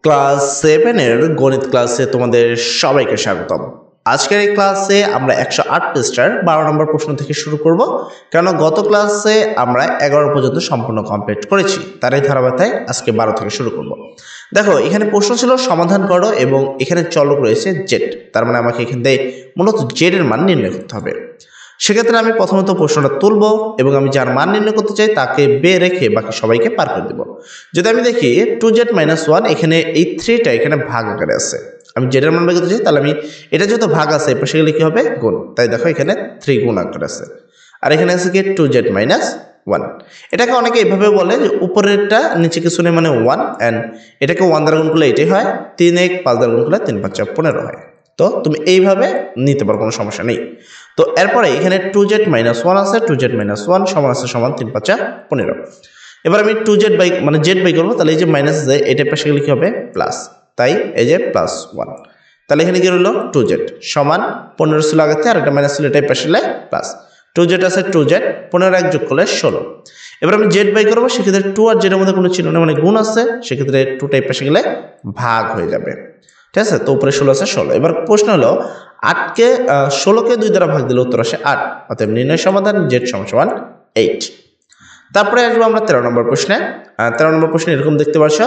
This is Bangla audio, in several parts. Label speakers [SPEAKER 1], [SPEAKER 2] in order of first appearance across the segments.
[SPEAKER 1] ক্লাস 7 এর গণিত ক্লাসে তোমাদের সবাইকে স্বাগতম। আজকের এই ক্লাসে আমরা 108 পৃষ্ঠার 12 নম্বর প্রশ্ন থেকে শুরু করব, কারণ গত ক্লাসে আমরা 11 পর্যন্ত সম্পূর্ণ কমপ্লিট করেছি। তার এই ধারাবাহিকতায় আজকে 12 থেকে শুরু করব। দেখো, এখানে প্রশ্ন ছিল সমাধান করো এবং এখানে চলক রয়েছে জেড, তার মানে আমাকে এখান থেকে মূলত জেড এর মান নির্ণয় করতে হবে। সেক্ষেত্রে আমি প্রথমত প্রশ্নটা তুলব এবং আমি যার মান নির্ণয় করতে চাই তাকে বে রেখে বাকি সবাইকে পার করে দেব। যদি আমি দেখি 2z-1, এখানে এই 3টা এখানে ভাগ আকারে আছে। আমি জেডের মান বের করতে চাই, তাহলে আমি এটা যেহেতু ভাগ আছে এর পাশে গেলে কি হবে? গুণ। তাই দেখো এখানে 3 গুণ আকারে আছে, আর এখানে আছে কি 2z-1। এটাকে অনেকে এইভাবে বলে যে উপরেরটা নিচে কিছু নেই, মানে 1, অ্যান্ড এটাকে 1 দ্বারা গুণ করলে এটাই হয়, 3 5 দ্বারা গুণ করলে 3 5 15 হয়। তো তুমি এইভাবে নিতে পারো, কোনো সমস্যা নেই। তো এরপরে এখানে 2z-1 আছে, 2z-1 সমান আছে সমান 3 5 15। এবার আমি 2z মানে জেড বাই করবো, তাহলে এই যে মাইনাস আছে এটার পাশে গেলে কি হবে? প্লাস। তাই এই যে +1, তাহলে এখানে কি রইল? 2z সমান 15 ছিল আগে থেকে, আর একটা মাইনাস ছিল এটাই পাশে প্লাস। 2z আছে 2z, 15 এক যোগ করলে 16। এবার আমি জেড বাই করবো, সেক্ষেত্রে 2 আর জেডের মধ্যে কোনো চিহ্ন নেই, মানে গুণ আছে, সেক্ষেত্রে 2টাই পাশে গেলে ভাগ হয়ে যাবে। ঠিক আছে, তো উপরে 16 আছে 16। এবার প্রশ্ন হলো 8কে 16কে 2 দ্বারা ভাগ দিলে উত্তর আসে 8, অতএব নির্ণয় সমাধান জেড সমান 8। তারপরে আসবো আমরা 13 নম্বর প্রশ্নে। 13 নম্বর প্রশ্নে এরকম দেখতে পাচ্ছ।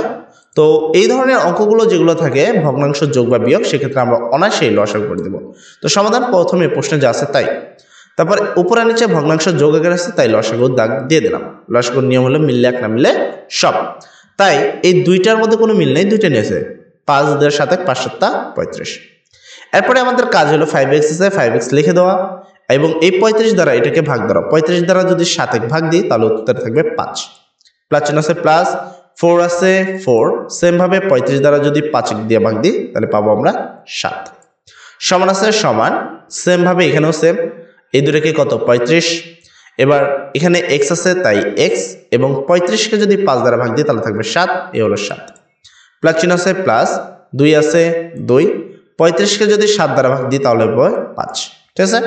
[SPEAKER 1] তো এই ধরনের অঙ্কগুলো যেগুলো থাকে ভগ্নাংশ যোগ বা বিয়োগ, সেক্ষেত্রে আমরা অনায়াসেই লসাগু করে দেবো। তো সমাধান প্রথমে প্রশ্নে যা আছে তাই, তারপর উপরে নিচে ভগ্নাংশ যোগ আকারে আছে, তাই লসাগুর দাগ দিয়ে দিলাম। লসাগুর নিয়ম হলো মিললে এক, না মিললে সব। তাই এই দুইটার মধ্যে কোনো মিল নেই, দুইটা নিয়েছে। 5 2 7 5 7 35। এরপরে আমাদের কাজ হলো 5x আছে, 5x লিখে দেওয়া এবং এই 35 দ্বারা এটাকে ভাগ দেওয়া। 35 দ্বারা যদি 7 ভাগ দিই তাহলে উত্তর থাকবে 5। প্লাস চিহ্ন আছে প্লাস, 4 আছে 4, সেম ভাবে 35 দ্বারা যদি 5 দিয়ে ভাগ দিই তাহলে পাবো আমরা 7। সমান আছে সমান, সেম ভাবে এখানেও সেম, এই দুটোকে কত? 35। এবার এখানে x আছে তাই x, এবং 35কে যদি 5 দ্বারা ভাগ দিই তাহলে থাকবে 7, এই হলো 7। প্লাস চিহ্ন আছে প্লাস, 2 আছে 2, 35কে যদি 7 দ্বারা ভাগ দিই তাহলে হবে 5। ঠিক আছে,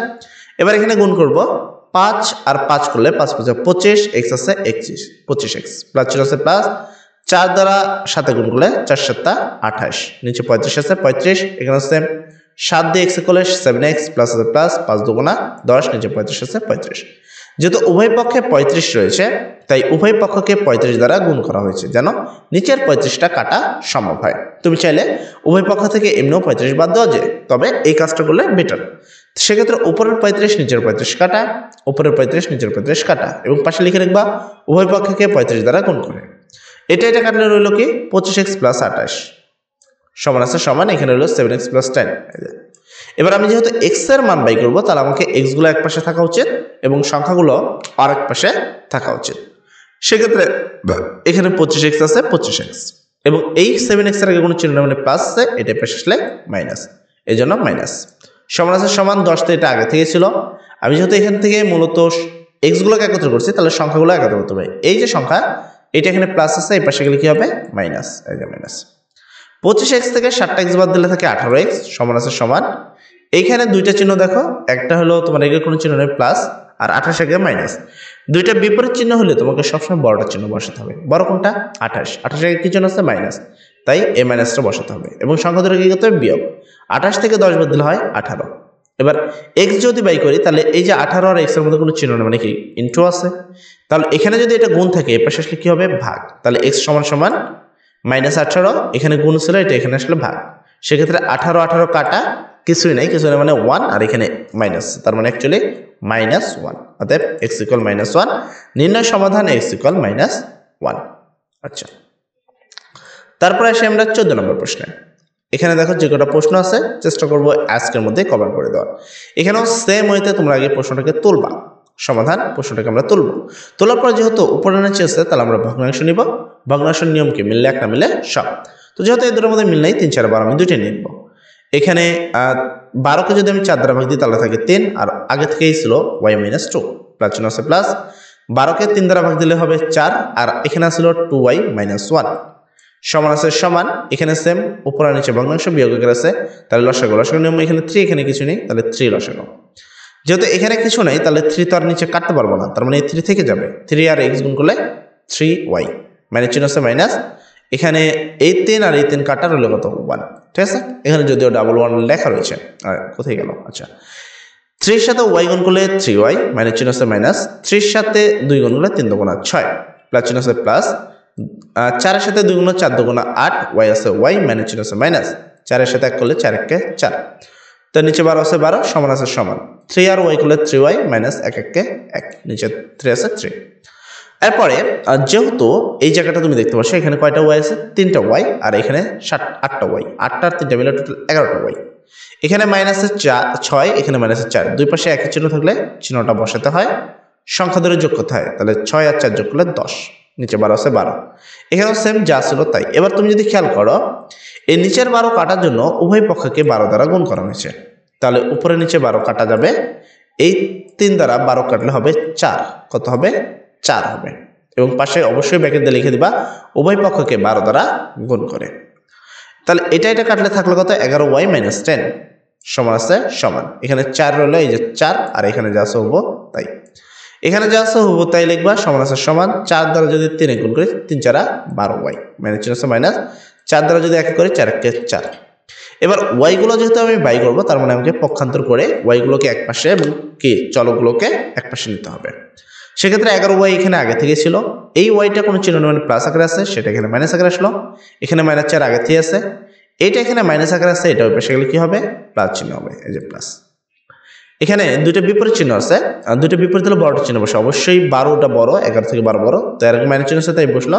[SPEAKER 1] এবার এখানে গুণ করব, 5 আর 5 করলে 5 5 25, x আছে 21, 25x। প্লাস চিহ্ন আছে প্লাস, 4 দ্বারা 7 গুণ করলে 4 7 28, নিচে 35 আছে 35, এখানে আছে 7 দিয়ে x করলে 7x, প্লাস আছে প্লাস, 5 2 10, নিচে 35 আছে 35। যেহেতু উভয় পক্ষে 35 রয়েছে, তাই উভয় পক্ষকে 35 দ্বারা গুণ করা হয়েছে, যেন নিচের 35টা কাটা সম্ভব হয়। তুমি চাইলে উভয় পক্ষ থেকে এমনিও 35 বাদ দেওয়া যায়, তবে এই কাজটা করলে বেটার। সেক্ষেত্রে উপরের 35 নিচের 35 কাটা, উপরের 35 নিচের 35 কাটা, এবং পাশে লিখে রাখবা উভয় পক্ষকে 35 দ্বারা গুণ করে। এটা কাটলে রইল কি? 25x প্লাস 28 সমান আছে সমান, এখানে রইল 7x প্লাস 10। এবার আমি যেহেতু x এর মান বাই করবো, তাহলে আমাকে x গুলো এক পাশে থাকা উচিত এবং সংখ্যাগুলো আরেক পাশে থাকা উচিত। সেক্ষেত্রে এখানে 25x আছে 25x, এবং এই 7x এর আগে কোনো চিহ্ন মানে প্লাস আছে, এটা পাশে আসলে মাইনাস, এই জন্য মাইনাস। সমান আছে সমান 10, তো এটা আগে থেকে ছিল। আমি যেহেতু এখান থেকে মূলত x গুলোকে একত্র করছি, তাহলে সংখ্যাগুলো একত্র করতে হবে। এই যে সংখ্যা, এটা এখানে প্লাস আছে, এই পাশে গেলে কি হবে? মাইনাস, এই যে মাইনাস। 25x থেকে 7x বাদ দিলে থাকে 18x, সমান আছে সমান, এইখানে দুইটা চিহ্ন দেখো, একটা হলো তোমার এর কোনো চিহ্ন নেই প্লাস, আর 28 এর মাইনাস। দুইটা বিপরীত চিহ্ন হলে তোমাকে সবসময় বড়টা চিহ্ন বসাতে হবে। বড় কোনটা? 28 এর কি চিহ্ন আছে? মাইনাস, তাই এই মাইনাসটা বসাতে হবে, এবং সংখ্যা ধরে কি করতে হবে? বিয়োগ। 28 থেকে 10 বাদ দিলে হয় 18। এবার x যদি বাই করি, তাহলে এই যে 18 আর x এর মধ্যে কোনো চিহ্ন নেই, মানে কি ইনটু আছে, তাহলে এখানে যদি এটা গুণ থাকে, এর পাশে আসলে কি হবে? ভাগ। তাহলে x সমান সমান -18, এখানে গুণ ছিল, এটা এখানে আসলে ভাগ। সেক্ষেত্রে 18 18 কাটা, কিছুই নাই, মানে 1, আর এখানে মাইনাস, তার মানে অ্যাকচুয়ালি -1। অতএব x = -1, নির্ণয় সমাধান x = -1। আচ্ছা, তারপরে আসি আমরা 14 নম্বর প্রশ্নে। এখানে দেখো যে কটা প্রশ্ন আছে চেষ্টা করব আজকের মধ্যে কভার করে দেওয়ার। এখানেও সেম ওয়েতে তোমরা আগে প্রশ্নটাকে তুলবা, সমাধান প্রশ্নটাকে আমরা তুলব। তোলার পর যেহেতু উপরে নিচে আছে, তাহলে আমরা ভগ্নাংশ নিব। ভগ্নাংশের নিয়ম কি? মিললে এক, না মিলে সব। তো যেহেতু এই দুটোর মধ্যে মিল নাই, 3 4 12, আমি দুইটাই নিব। এখানে 12কে যদি আমি 4 দ্বারা ভাগ দিই তাহলে থাকে 3, আর আগে থেকেই ছিল y-2, প্লাস চিহ্ন আছে প্লাস, 12কে 3 দ্বারা ভাগ দিলে হবে 4, আর এখানে ছিল 2y-1, সমান আছে সমান, এখানে সেম, উপর আর নিচে ভগ্নাংশ বিয়োগ আকারে আছে, তাহলে লসাগু নিয়ম, এখানে 3, এখানে কিছু নেই, তাহলে 3 লসাগু। যেহেতু এখানে কিছু নাই, তাহলে 3 তো আর নিচে কাটতে পারবো না, তার মানে এই 3 থেকে যাবে, 3 আর x গুণ করলে 3y, মানে চিহ্ন আছে মাইনাস, এখানে এই 3 আর এই 3 কাটার হলো কত 1, ঠিক আছে। এখানে যদিও ডাবল 1 লেখা রয়েছে, আর কোথায় গেল, আচ্ছা 3 এর সাথে y গুণ করলে 3y, মাইনাস চিহ্ন আছে মাইনাস, 3 এর সাথে 2 গুণ করলে 3 দুগুণা 6, প্লাস চিহ্ন আছে প্লাস, 4 এর সাথে 2 গুণ 4 দুগুণা 8, y আছে y, মাইনাস চিহ্ন আছে মাইনাস, 4 এর সাথে 1 করলে 4 1 কে 4, তো নিচে 12 আছে 12, সমান আছে সমান, 3 আর y করলে 3y, মাইনাস 1 1 কে 1, নিচে 3 আছে 3। এরপরে যেহেতু এই জায়গাটা তুমি দেখতে পাচ্ছ এখানে কয়টা y আছে, 3টা y, আর এখানে 8টা y, 8টা আর 3টা মিলে টোটাল 11টা y। এখানে মাইনাসে 6, এখানে মাইনাসে 4, দুই পাশে একই চিহ্ন থাকলে চিহ্নটা বসাতে হয়, সংখ্যা ধরে যোগ করতে হয়, তাহলে 6 আর 4 যোগ করলে 10, নিচে 12 আছে 12। এখানেও সেম যা ছিল তাই। এবার তুমি যদি খেয়াল করো এই নিচের 12 কাটার জন্য উভয় পক্ষকে 12 দ্বারা গুণ করা হয়েছে, তাহলে উপরে নিচে 12 কাটা যাবে, এই 3 দ্বারা 12 কাটলে হবে 4, কত হবে 4 হবে, এবং পাশে অবশ্যই ব্র্যাকেট দিয়ে লিখে দিবা উভয় পক্ষকে 12 দ্বারা গুণ করে। তাহলে এটা কাটলে থাকলো কত 11y মাইনাস 10 সমান আছে সমান, এখানে 4 রইলো, এই যে 4, আর এখানে যা আছে হবো তাই, এখানে যা আছে হবো তাই লিখবা, সমান আছে সমান, 4 দ্বারা যদি 3 গুণ করি 3 4 12y, মাইনাস চিহ্ন আছে মাইনাস, 4 দ্বারা যদি 1 করি 4 1 4। এবার y গুলো যেহেতু আমি বাই করবো, তার মানে আমাকে পক্ষান্তর করে y গুলোকে এক পাশে এবং কি চলকগুলোকে এক পাশে নিতে হবে। সেক্ষেত্রে 11y এখানে আগে থেকে ছিল, এই ওয়াইটা কোনো চিহ্ন মানে প্লাস আকারে আছে, সেটা এখানে মাইনাস আকারে আসলো, এখানে মাইনাস 4 আগে থেকে আছে, এইটা এখানে মাইনাস আকারে আছে, এটা ওই পাশে গেলে কি হবে প্লাস চিহ্ন হবে, এই যে প্লাস। এখানে দুইটা বিপরীত চিহ্ন আছে, দুইটা বিপরীত হলে বড়টা চিহ্ন বসে, অবশ্যই 12টা বড়, 11 থেকে 12 বড়, তো এর মাইনাস চিহ্ন আছে তাই বসলো,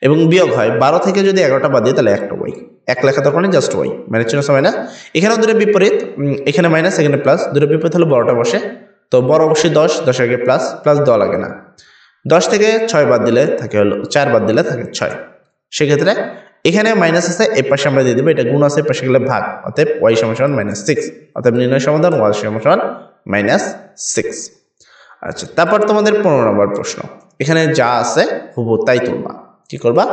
[SPEAKER 1] এবং বিয়োগ হয় 12 থেকে যদি 11টা বাদ দিই তাহলে একটা ওয়াই, এক লেখা দরকার নেই, জাস্ট ওয়াই, মাইনাস চিহ্ন আছে মাইনাস। এখানেও দুটো বিপরীত, এখানে মাইনাস এখানে প্লাস, দুটো বিপরীত হলে বড়টা বসে, তো বড় অবশ্যই 10, 10 আগে প্লাস, প্লাস দেওয়া লাগে না, 10 থেকে 6 বাদ দিলে থাকে হলো 4 বাদ দিলে থাকে 6, সেক্ষেত্রে এখানে মাইনাস আছে, এই পাশে আমরা দিয়ে দেবো, এটা গুণ আছে, পাশে গেলে ভাগ, অতএব y সমান মাইনাস 6, অতএব নির্ণয় সমাধান y সমান মাইনাস 6। আচ্ছা, তারপর তোমাদের 15 নম্বর প্রশ্ন, এখানে যা আছে হুবহু তাই তুলবা। কি করবা,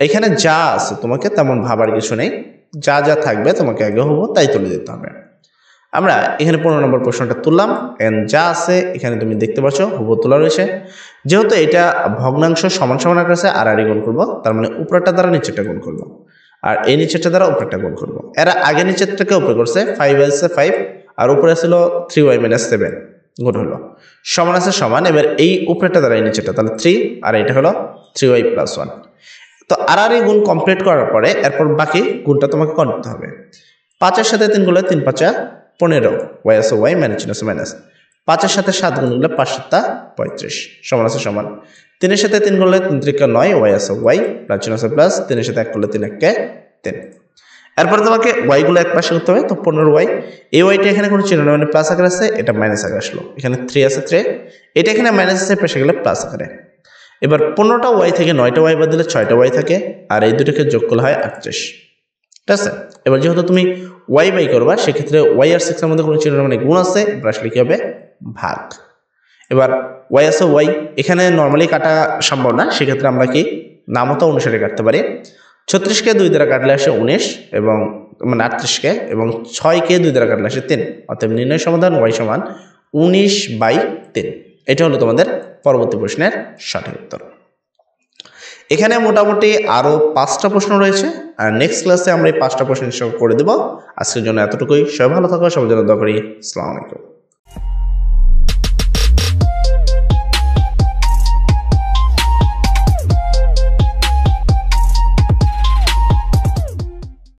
[SPEAKER 1] এখানে যা আছে তোমাকে তেমন ভাবার কিছু নেই, যা যা থাকবে তোমাকে আগে হুবহু তাই তুলে দিতে হবে। আমরা এখানে 15 নম্বর প্রশ্নটা তুললাম, যা আছে এখানে তুমি দেখতে পাচ্ছ হুবহু তোলা রয়েছে, যেহেতু এটা ভগ্নাংশ সমান সমান আকারে আছে, আর গুণ করবো, তার মানে উপরেরটা দ্বারা নিচেরটা গুণ করবো, আর এই নিচেরটা দ্বারা উপরেরটা গুণ করবো। এরা আগে নিচেরটাকে উপরে করছে, 5 আছে 5, আর উপরে ছিল 3y মাইনাস 7 গুণ হলো, সমান আছে সমান। এবার এই উপরেরটা দ্বারা এই নিচেরটা, তাহলে 3, আর এটা হলো 3y প্লাস 1। তো আর গুণ কমপ্লিট করার পরে এরপর বাকি গুণটা তোমাকে করতে হবে। 5-এর সাথে 3 গুণলে 3 5 15, y আছে y, মাইনাস চিহ্ন আছে মাইনাস, 5-এর সাথে 7 গুণ করলে 5 7 35 সমান আছে সমান, 3-এর সাথে 3 করলে 3 3 9, y আছে y, প্লাস চিহ্ন আছে প্লাস, 3-এর সাথে 1 করলে 3 1 3। এরপর তোমাকে y গুলো এক পাশে করতে হবে, তো 15y, এই ওয়াইটা এখানে কোনো চিহ্ন মানে প্লাস আকারে আছে, এটা মাইনাস আকারে আসলো, এখানে 3 আছে 3, এটা এখানে মাইনাস আছে, পাশে গেলে প্লাস আকারে। এবার 15টা y থেকে 9টা y বাদ দিলে 6টা y থাকে, আর এই দুটোকে যোগ করলে হয় 38, ঠিক আছে। এবার যেহেতু তুমি y বাই করবা, সেক্ষেত্রে y আর 6 এর মধ্যে কোনো চিহ্ন মানে গুণ আছে, এবার আসলে কি হবে ভাগ। এবার y আছে y, এখানে নর্মালি কাটা সম্ভব না, সেক্ষেত্রে আমরা কি নামতা অনুসারে কাটতে পারি। 36কে 2 দ্বারা কাটলে আসে 19, এবং মানে 38কে, এবং 6কে 2 দ্বারা কাটলে আসে 3, অতএব নির্ণয় সমাধান y সমান 19/3। এটা হলো তোমাদের পরবর্তী প্রশ্নের সঠিক উত্তর। এখানে মোটামুটি আরো 5টা প্রশ্ন রয়েছে, আর নেক্সট ক্লাসে আমরা এই 5টা প্রশ্ন করে দেব। আজকের জন্য এতটুকুই, সবাই ভালো থাকো, সবার জন্য দোয়া করি। আসসালামু আলাইকুম।